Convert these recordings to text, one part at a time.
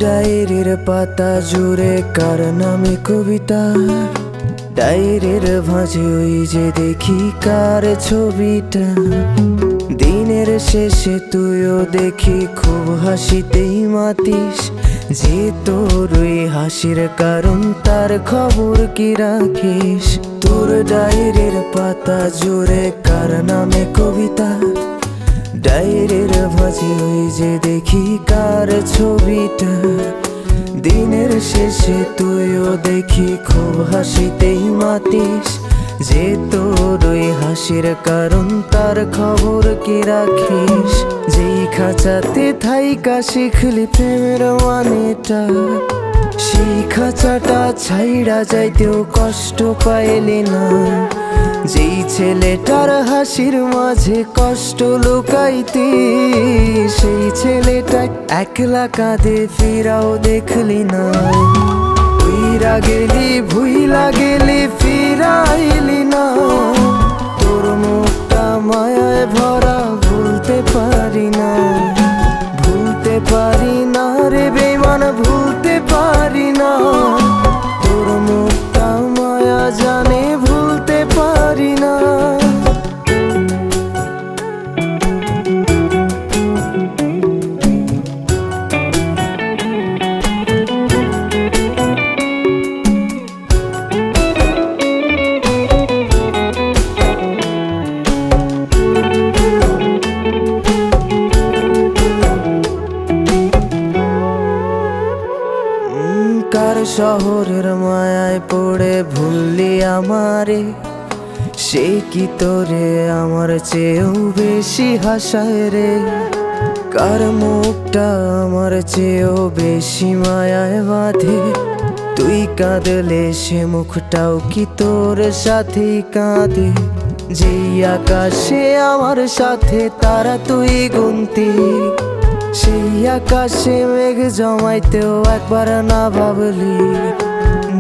ডায়েরির পাতা জুড়ে কার নামে কবিতা, ডায়েরির ভাঁজে ওই যে দেখি কার ছবিটা। দিনের শেষে তুইও দেখি খুব হাসিতেই মাতিস, যে তোর ওই হাসির কারণ তার খবর কি রাখিস। তোর ডায়েরির পাতা জুড়ে কার নামে কবিতা, ডায়েরির ভাঁজে ওই যে দেখি কার ছবিটা। দিনের শেষে তুইও দেখি খুব হাসিতেই মাতিস, যে তোর ওই হাসির কারণ তার খবর কি রাখিস। যেই খাঁচাতে থাইকা শিখলি প্রেমের মানেটা, সেই খাঁচাটা ছাইড়া যাইতেও কষ্ট পাইলি না। যেই ছেলেটার হাসির মাঝে কষ্ট লুকাইতি, সেই ছেলেটা একলা কাঁদে ফিরাও দেখলি না। উইরা গেলি ভুইলা গেলি ফিরাইলি না, তোর মুখটা মায়ায় ভরা ভুলতে পারি না। ভুলতে পারি না রে বেঈমান, ভুলতে পারি না। তোর মুখটা মায়া জানে ভুলতে পারি না। কার শহরের মায়ায় পড়ে ভুললি আমারে, সে কি তোরে আমার চেয়েও বেশি হাসায় রে। কার মুখটা আমার চেয়েও বেশি মায়ায় বাঁধে, তুই কাঁদলে সে মুখটাও কি তোর সাথেই কাঁদে। যেই আকাশে আমার সাথে তারা তুই গুনতি, সেই আকাশে মেঘ জমাইতেও একবার না ভাবলি।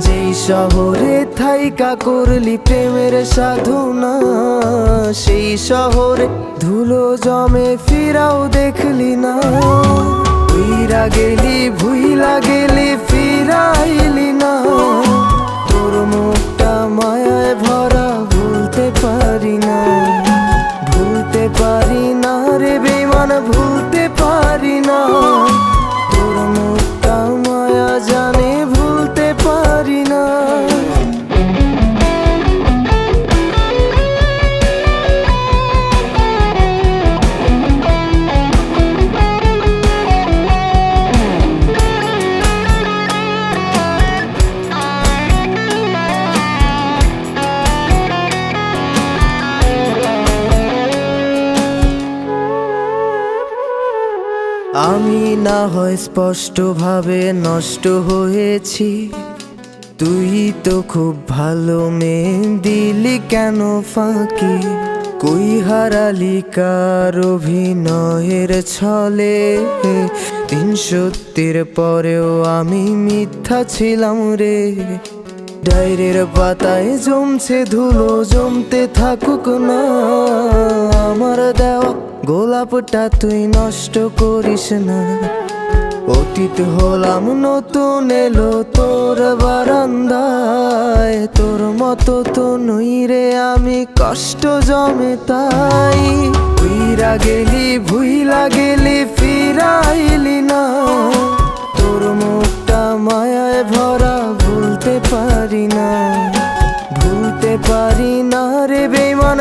যেই শহরে থাইকা করলি প্রেমের সাধনা, সেই শহরে ধুলো জমে ফিরাও দেখলি না। উইরা গেলি ভুইলা গেলি ফিরাইলি না, তোর মুখটা মায়ায় ভরা ভুলতে পারি না। ভুলতে পারি না রে বেঈমান, ভুলতে পারি না। তোর মুখটা মায়া জানে ভুলতে পারি না। আমি না হয় স্পষ্টভাবে নষ্ট হয়েছি, তুই তো খুব ভালো মেয়ে, দিলি কেন ফাঁকি। কই হারালি কার অভিনয়ের ছলে, 3 পরেও আমি মিথ্যা ছিলাম রে। ডায়েরির পাতায় জমছে ধুলো, জমতে থাকুক না। আমার দেওয়া গোলাপটা তুই নষ্ট করিস না। অতীত হলাম নতুন এলো তোর বারান্দায়, তোর মতো তো নই রে আমি, কষ্ট জমে তাই। উইরা গেলি ভুইলা গেলি ফিরাইলি না, তোর মুখটা মায়ায় ভরা ভুলতে পারি না। ভুলতে পারি না রে বেঈমান।